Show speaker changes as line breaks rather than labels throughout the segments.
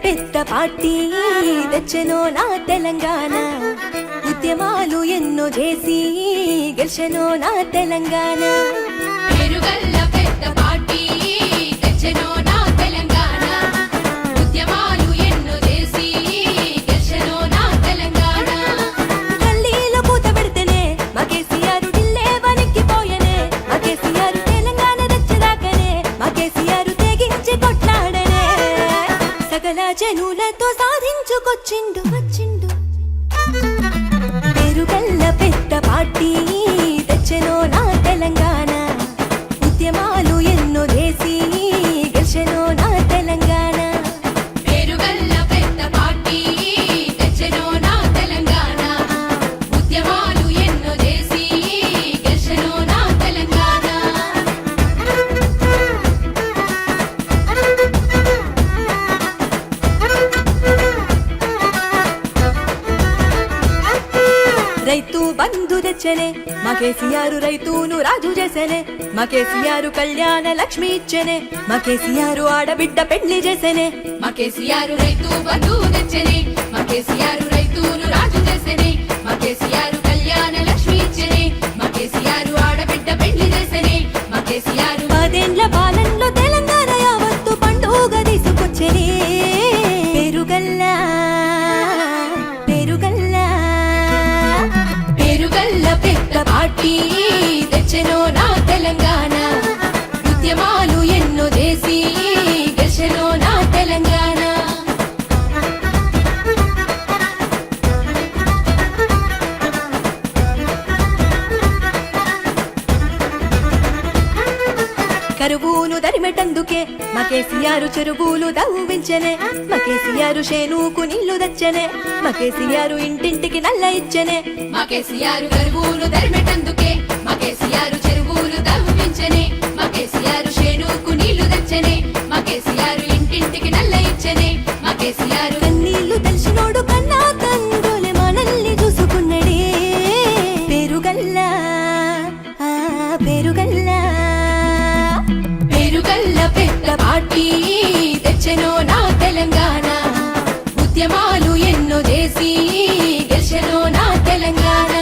పెద్ద పార్టీ తెచ్చెనో నా తెలంగాణ ఉద్యమాలు ఎన్నో చేసి గెలిచెనో నా తెలంగాణ
పెరుగల్ల పెద్ద పార్టీ తెచ్చెనో నా తెలంగాణ ఉద్యమాలు ఎన్నో చేసి గెలిచెనో నా తెలంగాణ
గల్లీలో పూత పెడితేనే మా కేసీఆర్ ఢిల్లీ వణికిపోయనే మా కేసీఆర్ తెలంగాణ తెచ్చదాకనే మా కేసీఆర్ తెగించి కొట్లాడనే సకల జనులతో సాధించుకొచ్చిండు వచ్చిండు పెరుగల్ల పెద్ద పార్టీ తెచ్చెనో నా తెలంగాణ ఉద్యమాలు ఎన్నో చేసి గెలిచెనో నా తెలంగాణ
పెరుగల్ల పెద్ద పార్టీ తెచ్చెనో నా తెలంగాణ ఉద్యమాలు ఎన్నో చేసి గెలిచెనో నా తెలంగాణ
రైతు బంధు తెచ్చనే మా కేసీఆర్ రైతును రాజు చేసనే మా కేసీఆర్ కళ్యాణ లక్ష్మి ఇచ్చనే మా కేసీఆర్ ఆడబిడ్డ పెళ్లి చేసనే
మా కేసీఆర్ రైతు బంధు తెచ్చనే మా కేసీఆర్ రైతును రాజు చేసనే మా కేసీఆర్ కళ్యాణ లక్ష్మి ఇచ్చనే మా కేసీఆర్ ఆడబిడ్డ పెళ్లి చేసనే మా కేసీఆర్
10 ఏళ్ల పాలనలో తెలంగాణ యావత్తు పండుగ తీసుకొచ్చనే పెరుగల్లా పెరుగల్లా
పెరుగల్ల పెద్ద పార్టీ తెచ్చెనో నా తెలంగాణ ఉద్యమాలు ఎన్నో చేసి గెలిచెనో నా తెలంగాణ
కరువును దరిమెటందుకే మా కేసీఆర్ చెరువులు దవ్వించనే మా కేసీఆర్ షేనుకు నీళ్లు తెచ్చనే మా కేసీఆర్ ఇంటింటికి నల్ల ఇచ్చనే
మా కేసీఆర్ కరువులు దరిమెటందుకే మా కేసీఆర్ చెరువులు తవ్వించనే మా కేసీఆర్ షేనుకు నీళ్లు తెచ్చనే మా కేసీఆర్ ఇంటింటికి నల్ల ఇచ్చనే మా కేసీఆర్
కన్నీళ్లు తెలిసినోడు కన్నా తండ్రులే మనల్ని చూసుకున్నడే పెరుగల్లా పెరుగల్లా
పెరుగల్ల పెద్ద పార్టీ తెచ్చెనో నా తెలంగాణ ఉద్యమాలు ఎన్నో చేసి గెలిచెనో నా తెలంగాణ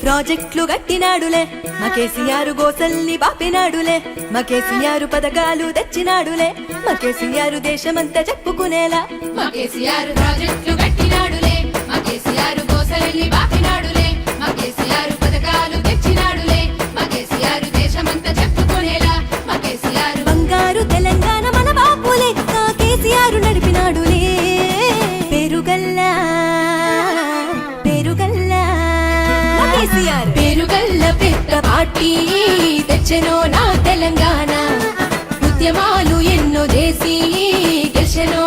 ప్రాజెక్టులు కట్టినాడులే మా కేసీఆర్ గోసల్ని బాపినాడులే మా కేసీఆర్ పథకాలు తెచ్చినాడులే మా కేసీఆర్ దేశమంతా చెప్పుకునేలా
మా కేసీఆర్ ప్రాజెక్టులు కట్టినాడులే మా కేసీఆర్ గోసల్ని బాపినాడులే మా కేసీఆర్ పథకాలు తెచ్చినాడులే మా కేసీఆర్ దేశమంతా చెప్పుకునేలా మా కేసీఆర్
బంగారు తెలంగాణ మన బాపు లెక్క కేసీఆర్ నడిపినాడులే పెరుగల్లా పెరుగల్లా మా కేసీఆర్
పెరుగల్ల పెద్ద పార్టీ తెచ్చెనో నా తెలంగాణ ఉద్యమాలు ఎన్నో చేసి గెలిచెనో